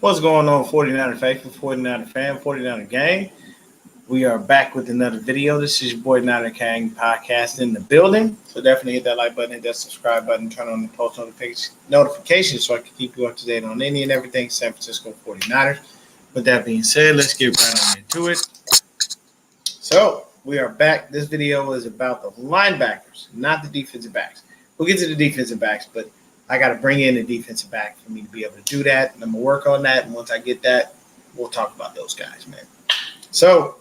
What's going on, 49er faithful, 49er fan, 49er gang? We are back with another video. This is your boy Niner Kang podcast in the building. So definitely hit that like button, hit that subscribe button, turn on the post notifications so I can keep you up to date on any and everything San Francisco 49ers. With that being said, let's get right on into it. So we are back. This video is about the linebackers, not the defensive backs. We'll get to the defensive backs, but I got to bring in a defensive back for me to be able to do that. And I'm going to work on that. And once I get that, we'll talk about those guys, man. So,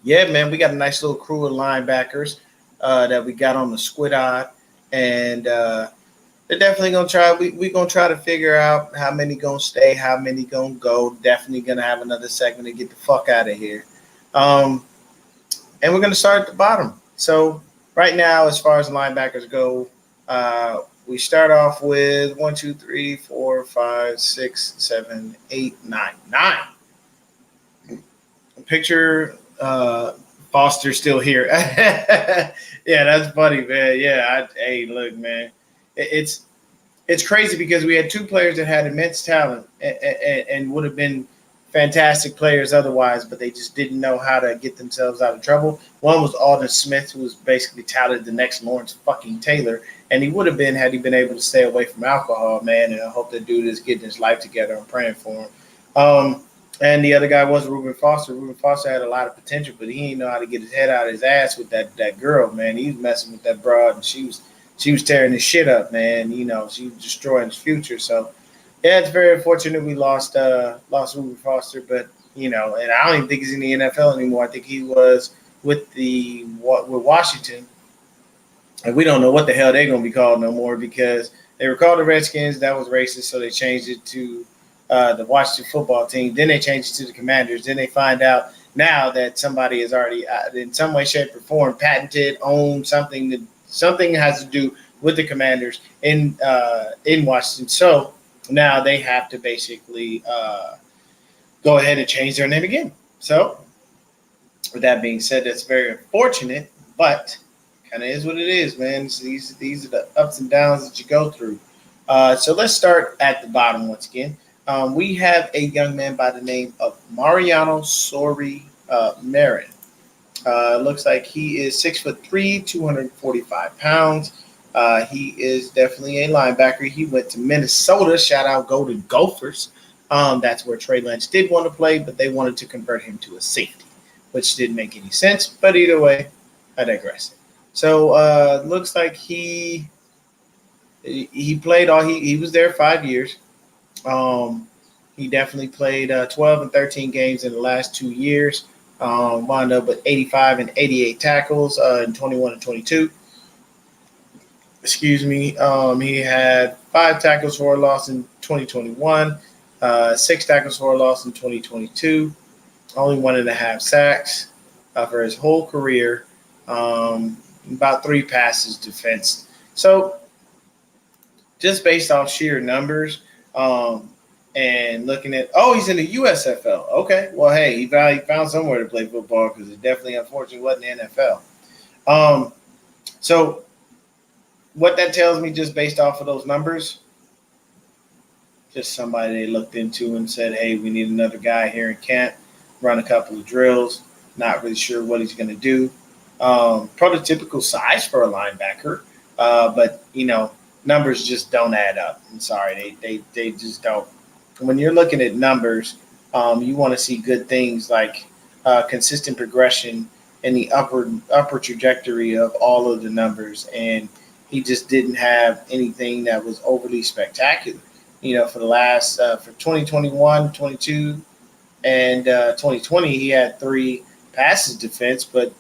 yeah, man, we got a nice little crew of linebackers that we got on the squid eye. And they're definitely going to try. We're going to try to figure out how many going to stay, how many going to go. Definitely going to have another segment to get the fuck out of here. And we're going to start at the bottom. So right now, as far as linebackers go, we start off with 1, 2, 3, 4, 5, 6, 7, 8, 9. 9. Picture Foster still here. Yeah, that's funny, man. Yeah, hey, look, man. It's crazy because we had two players that had immense talent and would have been fantastic players otherwise, but they just didn't know how to get themselves out of trouble. One was Alden Smith, who was basically touted the next Lawrence fucking Taylor, and he would have been had he been able to stay away from alcohol, man. And I hope that dude is getting his life together. I'm praying for him. And the other guy was Reuben Foster. Reuben Foster had a lot of potential, but he didn't know how to get his head out of his ass with that girl, man. He was messing with that broad, and she was tearing his shit up, man. You know, she was destroying his future. So, yeah, it's very unfortunate we lost Reuben Foster, but you know, and I don't even think he's in the NFL anymore. I think he was with Washington, and we don't know what the hell they're gonna be called no more because they were called the Redskins. That was racist, so they changed it to the Washington football team. Then they changed it to the Commanders. Then they find out now that somebody has already, in some way, shape, or form, patented, owned something that has to do with the Commanders in Washington. So now they have to basically go ahead and change their name again. So with that being said, that's very unfortunate, but kind of is what it is, man. So these are the ups and downs that you go through. So let's start at the bottom once again. We have a young man by the name of Mariano Sori Marin. Looks like he is 6'3", 245 pounds. He is definitely a linebacker. He went to Minnesota. Shout out, Golden Gophers. That's where Trey Lance did want to play, but they wanted to convert him to a safety, which didn't make any sense. But either way, I digress. So looks like he played he was there 5 years. He definitely played 12 and 13 games in the last 2 years. Wound up with 85 and 88 tackles in 21 and 22. Excuse me. He had 5 tackles for a loss in 2021, 6 tackles for a loss in 2022, only 1.5 sacks for his whole career, about 3 passes defensed. So just based off sheer numbers, and looking at, he's in the USFL. Okay, well, hey, he found somewhere to play football because it definitely, unfortunately, wasn't the NFL. So what that tells me, just based off of those numbers, just somebody they looked into and said, hey, we need another guy here in camp, run a couple of drills, not really sure what he's going to do. Prototypical size for a linebacker, but, you know, numbers just don't add up. I'm sorry, they just don't. When you're looking at numbers, you want to see good things like consistent progression in the upper trajectory of all of the numbers, and he just didn't have anything that was overly spectacular. You know, for the last for 2021, 22, and 2020, he had 3 passes defense, but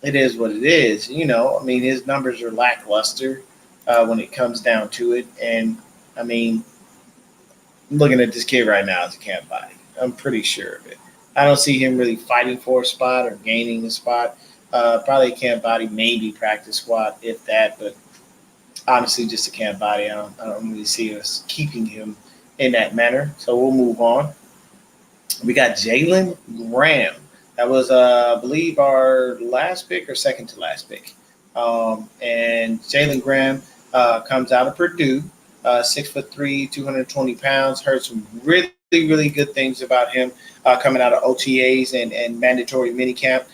it is what it is. You know, I mean, his numbers are lackluster when it comes down to it. And, I mean, I'm looking at this kid right now as a camp body. I'm pretty sure of it. I don't see him really fighting for a spot or gaining a spot. Probably a camp body, maybe practice squad, if that. But honestly, just a camp body. I don't really see us keeping him in that manner. So we'll move on. We got Jalen Graham. That was, I believe, our last pick or second to last pick. And Jalen Graham comes out of Purdue. 6'3", 220 pounds. Heard some really, really good things about him coming out of OTAs and mandatory minicamp.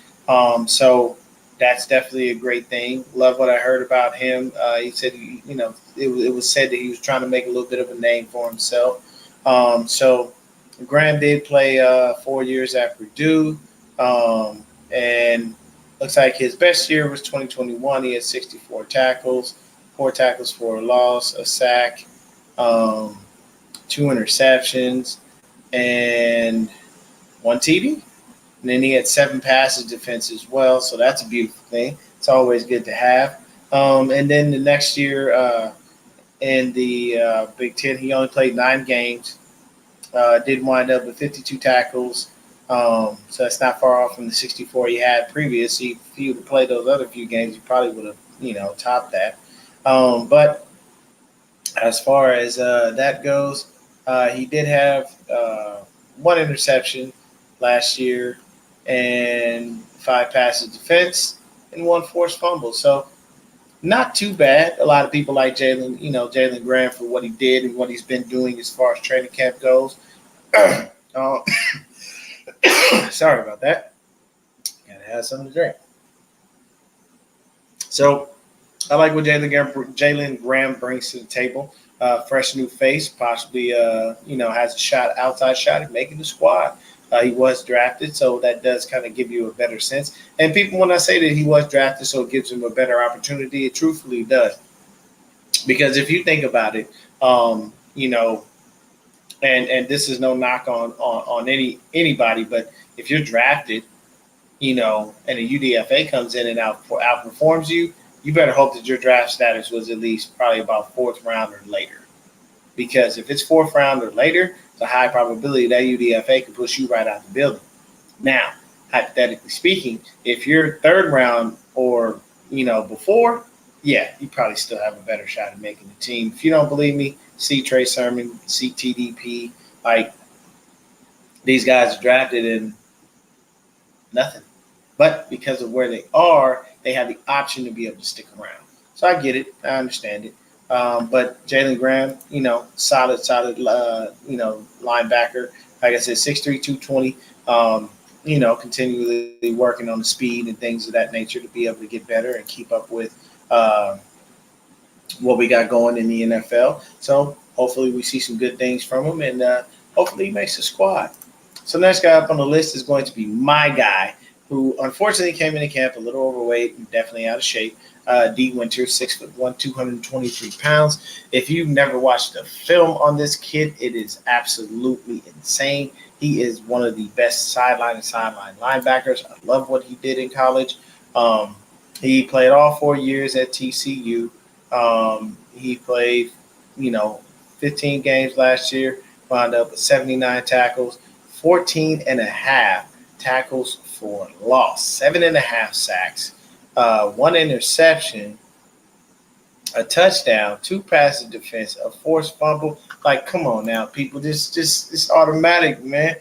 So that's definitely a great thing. Love what I heard about him. He said, it was said that he was trying to make a little bit of a name for himself. So Graham did play 4 years at Purdue, and looks like his best year was 2021. He had 64 tackles, 4 tackles for a loss, a sack, um, 2 interceptions, and 1 TD. And then he had 7 passes defense as well, so that's a beautiful thing. It's always good to have. And then the next year in the Big Ten, he only played 9 games. Did wind up with 52 tackles, so that's not far off from the 64 he had previous. If he would have played those other few games, he probably would have, topped that. But as far as that goes, he did have 1 interception last year and 5 passes defense and 1 forced fumble. So not too bad. A lot of people like Jalen Graham for what he did and what he's been doing as far as training camp goes. Sorry about that. Gotta have something to drink. So I like what Jalen Graham brings to the table. Fresh new face, possibly has a outside shot at making the squad. He was drafted, so that does kind of give you a better sense. And people, when I say that he was drafted, so it gives him a better opportunity, it truthfully does. Because if you think about it, and this is no knock on anybody, but if you're drafted, and a UDFA comes in and outperforms you, you better hope that your draft status was at least probably about 4th round or later. Because if it's 4th round or later, it's a high probability that UDFA can push you right out the building. Now, hypothetically speaking, if you're 3rd round or before, yeah, you probably still have a better shot at making the team. If you don't believe me, see Trey Sermon, see TDP. Like, these guys are drafted in nothing. But because of where they are, they have the option to be able to stick around. So I get it. I understand it. But Jalen Graham, solid, linebacker. Like I said, 6'3", 220. Continually working on the speed and things of that nature to be able to get better and keep up with what we got going in the NFL. So hopefully we see some good things from him, and hopefully he makes the squad. So next guy up on the list is going to be my guy, who unfortunately came into camp a little overweight and definitely out of shape. D. Winters, 6'1", 223 pounds. If you've never watched a film on this kid, it is absolutely insane. He is one of the best sideline linebackers. I love what he did in college. He played all 4 years at TCU. He played, 15 games last year, wound up with 79 tackles, 14 and a half tackles for loss, 7.5 sacks, 1 interception, a touchdown, 2 passes defense, a forced fumble. Like, come on now, people. This it's automatic, man.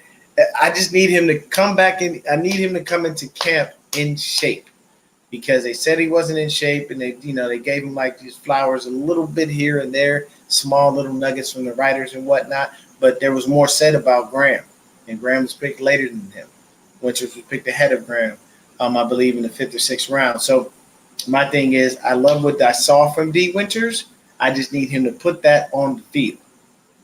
I just need him to come back in. I need him to come into camp in shape, because they said he wasn't in shape, and they gave him like these flowers a little bit here and there, small little nuggets from the writers and whatnot. But there was more said about Graham, and Graham was picked later than him. Winters was picked ahead of Graham, I believe, in the 5th or 6th round. So my thing is, I love what I saw from D. Winters. I just need him to put that on the field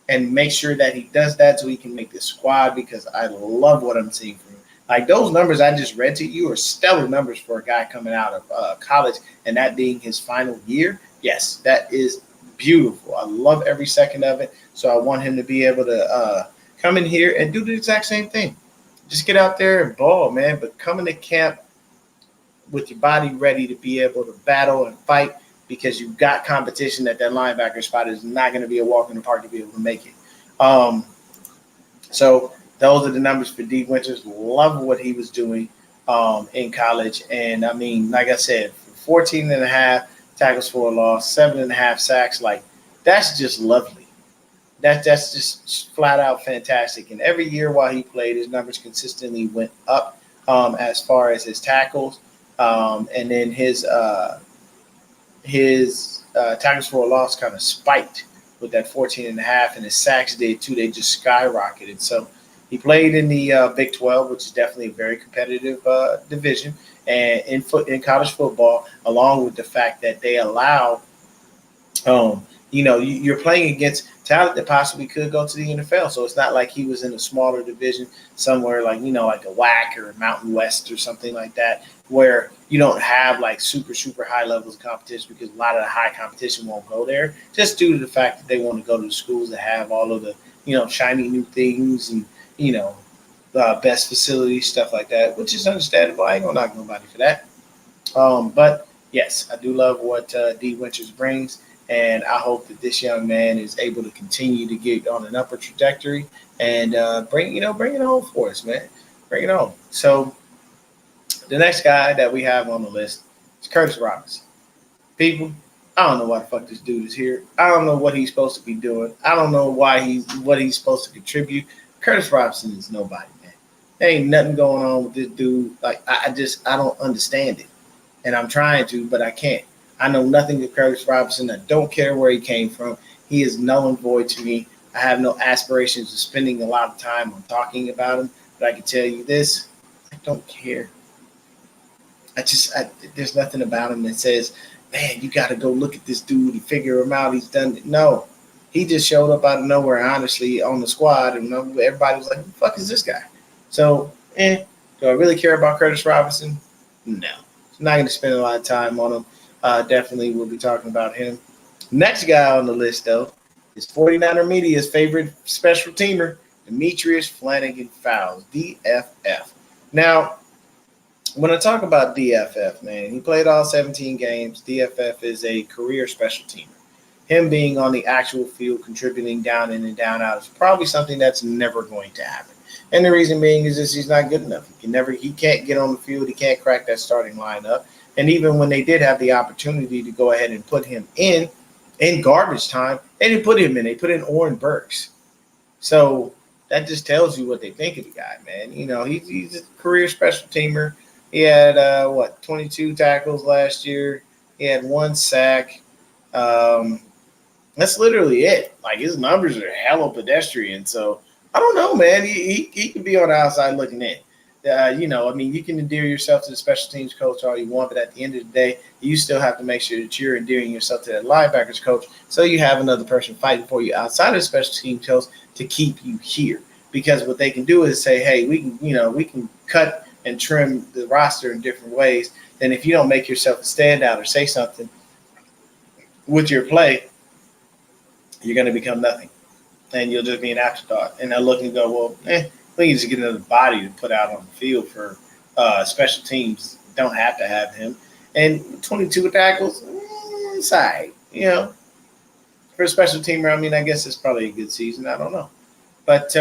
and make sure that he does that so he can make the squad, because I love what I'm seeing from him. Like, those numbers I just read to you are stellar numbers for a guy coming out of college, and that being his final year. Yes, that is beautiful. I love every second of it. So I want him to be able to come in here and do the exact same thing. Just get out there and ball, man. But come into camp with your body ready to be able to battle and fight, because you've got competition at that linebacker spot. Is not going to be a walk in the park to be able to make it. So those are the numbers for D. Winters. Love what he was doing in college. And, I mean, like I said, 14 and a half tackles for a loss, 7.5 sacks. Like, that's just lovely. That's just flat out fantastic. And every year while he played, his numbers consistently went up as far as his tackles. And then his tackles for a loss kind of spiked with that 14 and a half, and his sacks did too. They just skyrocketed. So he played in the Big 12, which is definitely a very competitive division, and in college football, along with the fact that they allow you're playing against talent that possibly could go to the NFL. So it's not like he was in a smaller division somewhere like, like a WAC or a Mountain West or something like that, where you don't have like super, super high levels of competition because a lot of the high competition won't go there just due to the fact that they want to go to the schools that have all of the, shiny new things and, best facilities, stuff like that, which is understandable. I ain't gonna knock nobody for that. But yes, I do love what D Winters brings, and I hope that this young man is able to continue to get on an upward trajectory and bring it home for us, man. Bring it home. So the next guy that we have on the list is Curtis Robinson. People, I don't know why the fuck this dude is here. I don't know what he's supposed to be doing. I don't know what he's supposed to contribute. Curtis Robinson is nobody, man. There ain't nothing going on with this dude. Like I don't understand it. And I'm trying to, but I can't. I know nothing of Curtis Robinson. I don't care where he came from. He is null and void to me. I have no aspirations of spending a lot of time on talking about him, but I can tell you this: I don't care. There's nothing about him that says, man, you got to go look at this dude and figure him out. He's done it. No, he just showed up out of nowhere, honestly, on the squad, and everybody was like, who the fuck is this guy? So, do I really care about Curtis Robinson? No. I'm not going to spend a lot of time on him. Definitely we'll be talking about him. Next guy on the list, though, is 49er Media's favorite special teamer, Demetrius Flanagan-Fowles, DFF. Now, when I talk about DFF, man, he played all 17 games. DFF is a career special teamer. Him being on the actual field, contributing down in and down out is probably something that's never going to happen. And the reason being is just he's not good enough. He can't get on the field. He can't crack that starting lineup. And even when they did have the opportunity to go ahead and put him in garbage time, they didn't put him in. They put in Oren Burks. So that just tells you what they think of the guy, man. He's a career special teamer. He had 22 tackles last year. He had 1 sack. That's literally it. Like, his numbers are hella pedestrian. So I don't know, man. He could be on the outside looking in. You can endear yourself to the special teams coach all you want, but at the end of the day, you still have to make sure that you're endearing yourself to that linebackers coach so you have another person fighting for you outside of the special teams coach to keep you here. Because what they can do is say, hey, we can cut and trim the roster in different ways. Then if you don't make yourself a standout or say something with your play, you're going to become nothing. And you'll just be an afterthought. And they'll look and go, well, we can just get another body to put out on the field for special teams. Don't have to have him. And 22 tackles, it's all right. For a special teamer, I guess it's probably a good season. I don't know. But,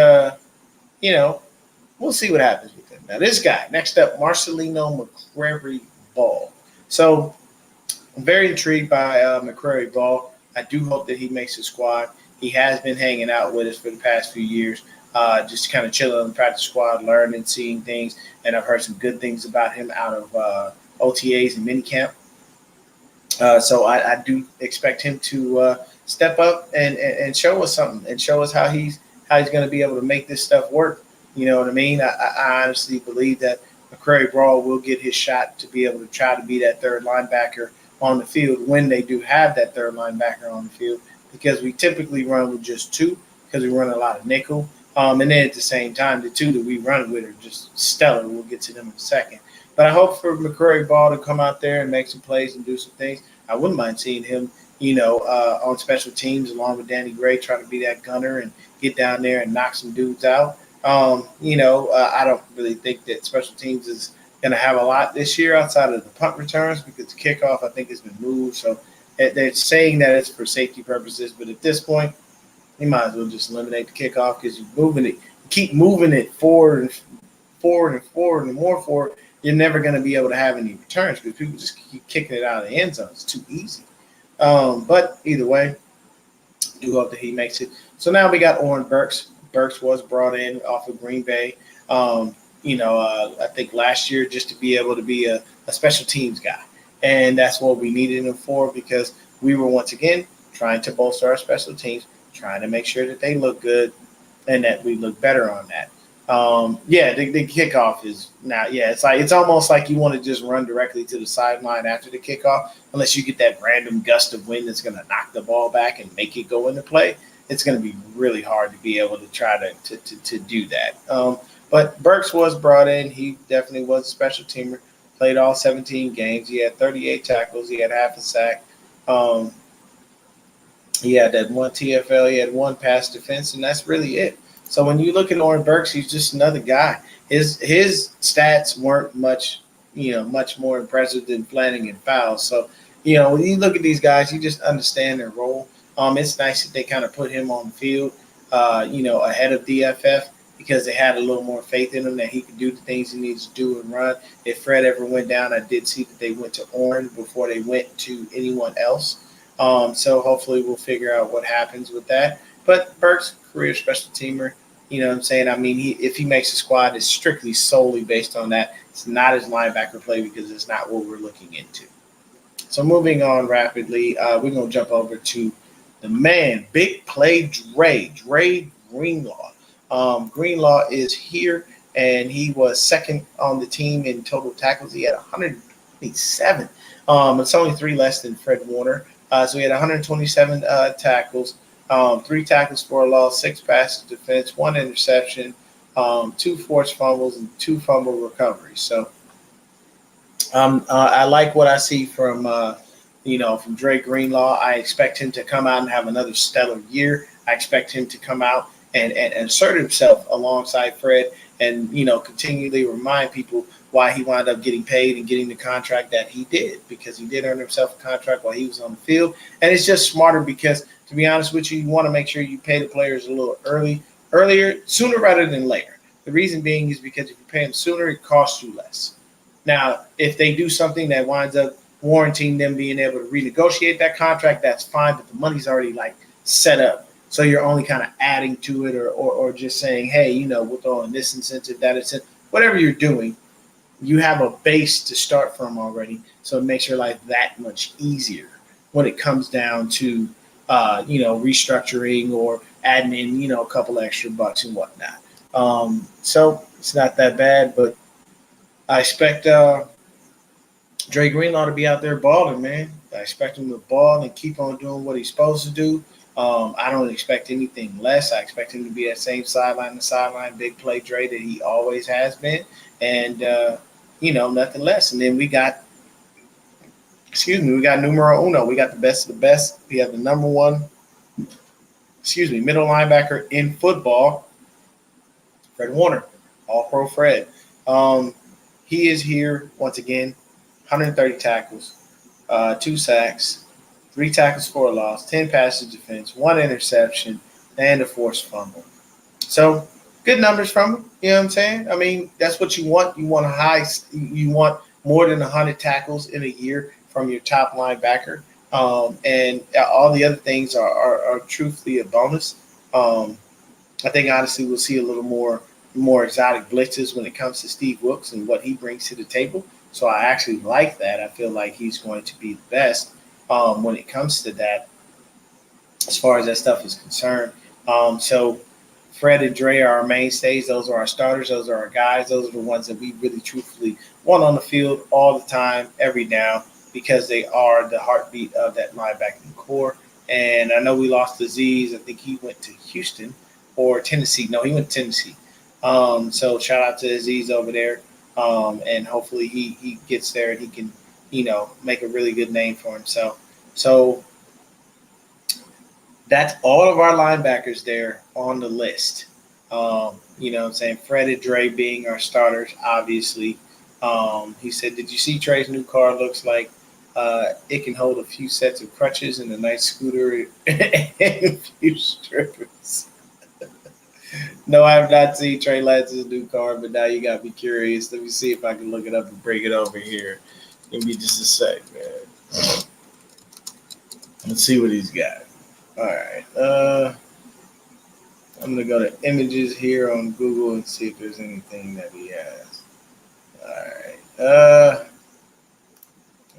we'll see what happens with him. Now, this guy, next up, Marcelino McCrary-Ball. So I'm very intrigued by McCrary-Ball. I do hope that he makes the squad. He has been hanging out with us for the past few years, just kind of chilling on the practice squad, learning, seeing things. And I've heard some good things about him out of OTAs and minicamp. So I do expect him to step up and show us something and show us how he's going to be able to make this stuff work. You know what I mean? I honestly believe that McCrary-Ball will get his shot to be able to try to be that third linebacker on the field when they do have that third linebacker on the field, because we typically run with just 2 because we run a lot of nickel. And then at the same time, the 2 that we run with are just stellar. We'll get to them in a second. But I hope for McCrary-Ball to come out there and make some plays and do some things. I wouldn't mind seeing him, on special teams along with Danny Gray, try to be that gunner and get down there and knock some dudes out. I don't really think that special teams is going to have a lot this year outside of the punt returns, because the kickoff, I think, has been moved. So they're saying that it's for safety purposes. But at this point, you might as well just eliminate the kickoff, because you're moving it. You keep moving it forward and forward and forward and more forward. You're never going to be able to have any returns because people just keep kicking it out of the end zone. It's too easy. But either way, I do hope that he makes it. So now we got Oren Burks. Burks was brought in off of Green Bay, I think last year, just to be able to be a special teams guy. And that's what we needed him for, because we were once again trying to bolster our special teams, trying to make sure that they look good and that we look better on that. Yeah, the kickoff is now. Yeah, it's almost like you want to just run directly to the sideline after the kickoff, unless you get that random gust of wind that's going to knock the ball back and make it go into play. It's going to be really hard to be able to try to do that. But Burks was brought in. He definitely was a special teamer. Played all 17 games. He had 38 tackles. He had half a sack. Um, he had that one TFL. He had one pass defense, and that's really it. So when you look at Oren Burks, he's just another guy. His stats weren't much more impressive than Flanagan fouls. So, when you look at these guys, you just understand their role. It's nice that they kind of put him on the field, ahead of DFF because they had a little more faith in him that he could do the things he needs to do and run. If Fred ever went down, I did see that they went to Oren before they went to anyone else. So hopefully we'll figure out what happens with that. But Burks, career special teamer, you know what I'm saying? I mean, if he makes a squad, it's strictly solely based on that. It's not his linebacker play because it's not what we're looking into. So moving on rapidly, we're going to jump over to the man, big play Dre Greenlaw. Greenlaw is here, and he was second on the team in total tackles. He had 127. It's only 3 less than Fred Warner. So he had 127 tackles, 3 tackles for a loss, 6 passes defense, 1 interception, 2 forced fumbles, and 2 fumble recoveries. So I like what I see from Dre Greenlaw. I expect him to come out and have another stellar year. I expect him to come out and assert himself alongside Fred and, continually remind people why he wound up getting paid and getting the contract that he did, because he did earn himself a contract while he was on the field. And it's just smarter because, to be honest with you, you want to make sure you pay the players a little earlier, sooner rather than later. The reason being is because if you pay them sooner, it costs you less. Now, if they do something that winds up warranting them being able to renegotiate that contract, that's fine, but the money's already set up. So you're only kind of adding to it or just saying, hey, we're throwing this incentive, that incentive, whatever you're doing, you have a base to start from already. So it makes your life that much easier when it comes down to, restructuring or adding in, a couple extra bucks and whatnot. So it's not that bad, but I expect Dre Greenlaw to be out there balling, man. I expect him to ball and keep on doing what he's supposed to do. I don't expect anything less. I expect him to be that same sideline to sideline, big play Dre that he always has been. And, nothing less. And then we got numero uno. We got the best of the best. We have the number one, middle linebacker in football, Fred Warner, All-Pro Fred. He is here once again, 130 tackles, 2 sacks, 3 tackles for a loss, 10 passes defense, 1 interception, and a forced fumble. So good numbers from him. You know what I'm saying? I mean, that's what you want. You want more than 100 tackles in a year from your top linebacker. And all the other things are truthfully a bonus. I think honestly we'll see a little more exotic blitzes when it comes to Steve Wilkes and what he brings to the table. So I actually like that. I feel like he's going to be the best when it comes to that, as far as that stuff is concerned. So Fred and Dre are our mainstays. Those are our starters. Those are our guys. Those are the ones that we really truthfully want on the field all the time, every down, because they are the heartbeat of that linebacking core. And I know we lost Aziz. I think he went to Houston or Tennessee. No, he went to Tennessee. So shout out to Aziz over there. And hopefully he gets there and he can, make a really good name for himself. So that's all of our linebackers there on the list. I'm saying? Fred and Dre being our starters, obviously. He said, did you see Tre's new car? Looks like it can hold a few sets of crutches and a nice scooter and a few strippers. No, I have not seen Trey Lance's new car, but now you got me curious. Let me see if I can look it up and bring it over here. Give me just a sec, man. Let's see what he's got. All right. I'm going to go to images here on Google and see if there's anything that he has. All right.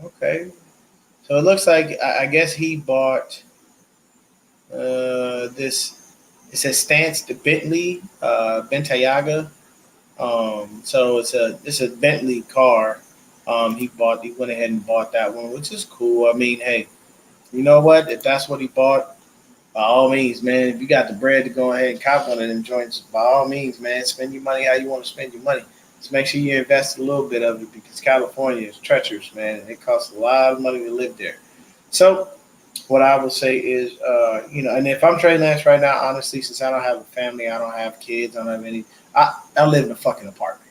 Okay. So it looks like, I guess he bought This it says Stance the Bentley Bentayaga. So it's a Bentley car. He went ahead and bought that one, which is cool. I mean, hey, you know what? If that's what he bought, by all means, man. If you got the bread to go ahead and cop one of them joints, by all means, man, spend your money how you want to spend your money. Just make sure you invest a little bit of it because California is treacherous, man, and it costs a lot of money to live there. So, what I will say is, and if I'm trading last right now, honestly, since I don't have a family, I don't have kids, I don't have any, I live in a fucking apartment.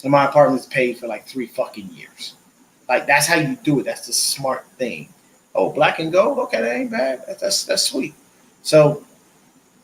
And my apartment's paid for like 3 fucking years. Like, that's how you do it. That's the smart thing. Oh, black and gold? Okay, that ain't bad. That's sweet. So,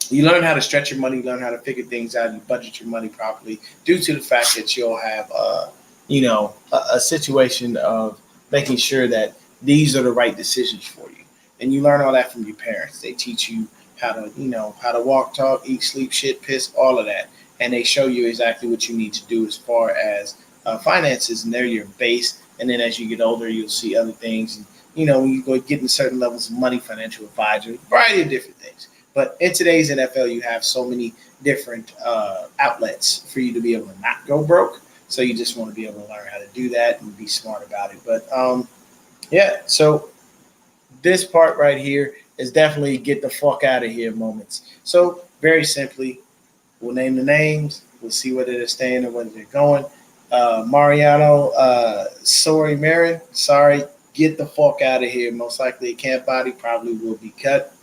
you learn how to stretch your money, you learn how to figure things out, you budget your money properly due to the fact that you'll have, a situation of making sure that these are the right decisions for you. And you learn all that from your parents. They teach you how to walk, talk, eat, sleep, shit, piss, all of that. And they show you exactly what you need to do as far as finances, and they're your base. And then as you get older, you'll see other things. And, when you go get into certain levels of money, financial advisor, variety of different things. But in today's NFL, you have so many different outlets for you to be able to not go broke. So you just want to be able to learn how to do that and be smart about it. But yeah, so this part right here is definitely get the fuck out of here moments. So very simply, we'll name the names. We'll see whether they're staying or whether they're going. Mariano, sorry, Marin, sorry, get the fuck out of here. Most likely a camp body, probably will be cut.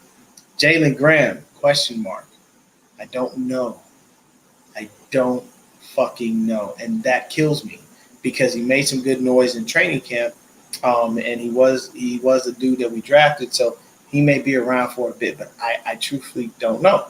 Jalen Graham, question mark. I don't know. I don't fucking know. And that kills me because he made some good noise in training camp. And he was a dude that we drafted, so he may be around for a bit, but I truthfully don't know.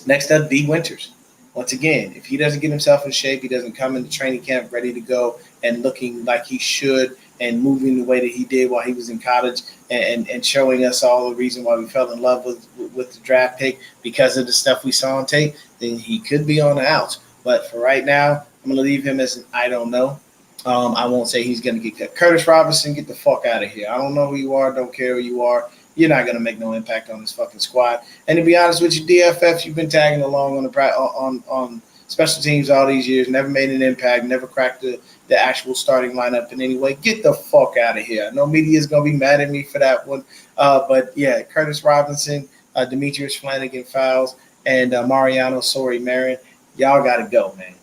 Next up, D Winters. Once again, if he doesn't get himself in shape, he doesn't come into training camp ready to go and looking like he should and moving the way that he did while he was in college and showing us all the reason why we fell in love with the draft pick because of the stuff we saw on tape, then he could be on the outs. But for right now, I'm going to leave him as an I don't know. I won't say he's going to get cut. Curtis Robinson, get the fuck out of here. I don't know who you are. Don't care who you are. You're not going to make no impact on this fucking squad. And to be honest with you, DFFs, you've been tagging along on special teams all these years, never made an impact, never cracked the actual starting lineup in any way. Get the fuck out of here. I know media is going to be mad at me for that one. But yeah, Curtis Robinson, Demetrius Flanagan fouls, and Mariano Marin, y'all got to go, man.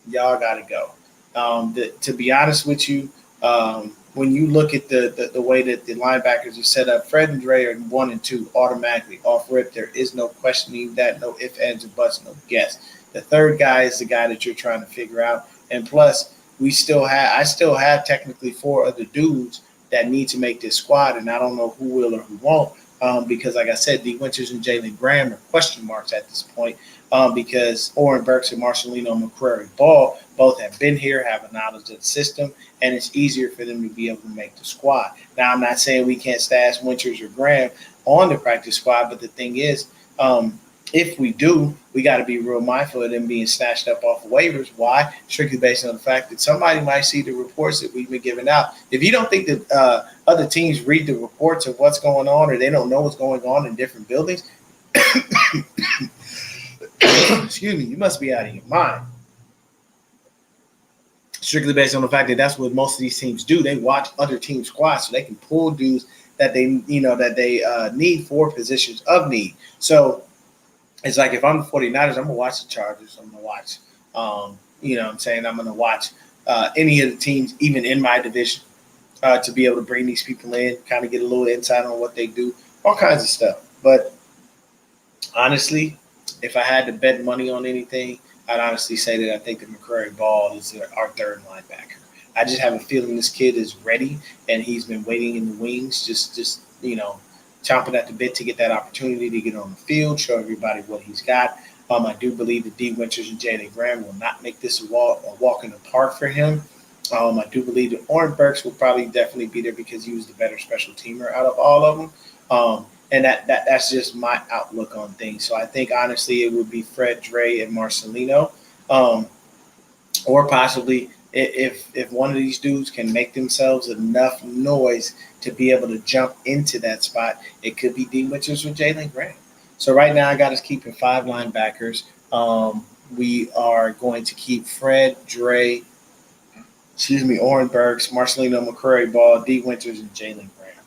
Y'all got to go. To be honest with you, when you look at the way that the linebackers are set up, Fred and Dre are 1 and 2 automatically off rip. There is no questioning that, no ifs, ands, or buts, no guess. The third guy is the guy that you're trying to figure out. And plus, I still have technically 4 other dudes that need to make this squad, and I don't know who will or who won't. Because, like I said, D Winters and Jalen Graham are question marks at this point. Because Oren Burks and Marcelino McCrary Ball both have been here, have a knowledge of the system, and it's easier for them to be able to make the squad. Now, I'm not saying we can't stash Winters or Graham on the practice squad, but the thing is, if we do, we got to be real mindful of them being snatched up off of waivers. Why? Strictly based on the fact that somebody might see the reports that we've been giving out. If you don't think that other teams read the reports of what's going on or they don't know what's going on in different buildings, excuse me, you must be out of your mind. Strictly based on the fact that that's what most of these teams do. They watch other teams' squads so they can pull dudes that they need for positions of need. So it's like if I'm the 49ers, I'm going to watch the Chargers. I'm going to watch, I'm going to watch any of the teams, even in my division, to be able to bring these people in, kind of get a little insight on what they do, all kinds of stuff. But honestly, if I had to bet money on anything, I'd honestly say that I think that McCrary Ball is our third linebacker. I just have a feeling this kid is ready, and he's been waiting in the wings, just chomping at the bit to get that opportunity to get on the field, show everybody what he's got. I do believe that D Winters and Jalen Graham will not make this a walk in the park for him. I do believe that Oren Burks will probably definitely be there because he was the better special teamer out of all of them. And that's just my outlook on things. So I think, honestly, it would be Fred, Dre, and Marcelino. Or possibly if one of these dudes can make themselves enough noise to be able to jump into that spot. It could be D Winters or Jalen Graham. So right now I got us keeping 5 linebackers. We are going to keep Fred, Dre, Oren Burks, Marcelino McCurry Ball, D Winters, and Jalen Graham.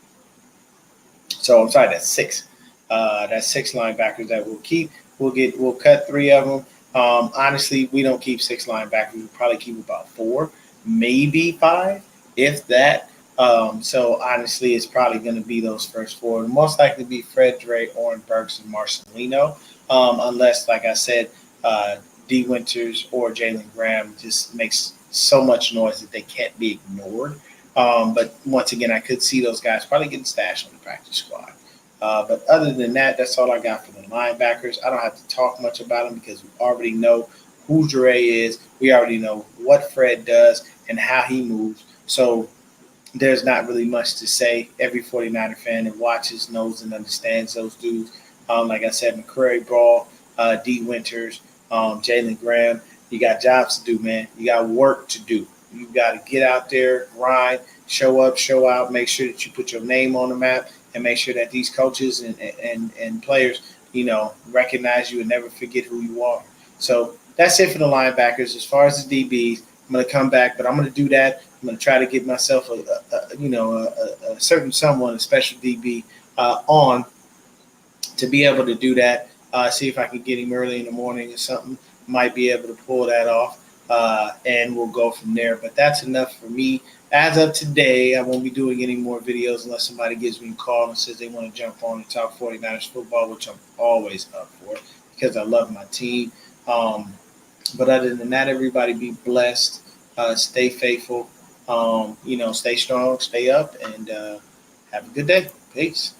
So I'm sorry, that's 6. That's 6 linebackers that we'll keep. We'll cut 3 of them. Honestly, we don't keep 6 linebackers. We probably keep about 4, maybe 5, if that. So honestly, it's probably going to be those first 4. It'll most likely be Fred, Dre, Oren Burks, and Marcelino, unless, like I said, D Winters or Jalen Graham just makes so much noise that they can't be ignored. But once again, I could see those guys probably getting stashed on the practice squad. But other than that, that's all I got for the linebackers. I don't have to talk much about them because we already know who Dre is. We already know what Fred does and how he moves. So there's not really much to say. Every 49er fan that watches knows and understands those dudes. Like I said, McCurry Ball, D Winters, Jalen Graham. You got jobs to do, man. You got work to do. You got to get out there, grind, show up, show out, make sure that you put your name on the map, and make sure that these coaches and players, recognize you and never forget who you are. So that's it for the linebackers. As far as the DBs, I'm going to come back, but I'm going to do that. I'm going to try to get myself a certain someone, a special DB on to be able to do that. See if I can get him early in the morning or something. Might be able to pull that off, and we'll go from there. But that's enough for me. As of today, I won't be doing any more videos unless somebody gives me a call and says they want to jump on and talk 49ers football, which I'm always up for because I love my team. But other than that, everybody be blessed, stay faithful, stay strong, stay up, and have a good day. Peace.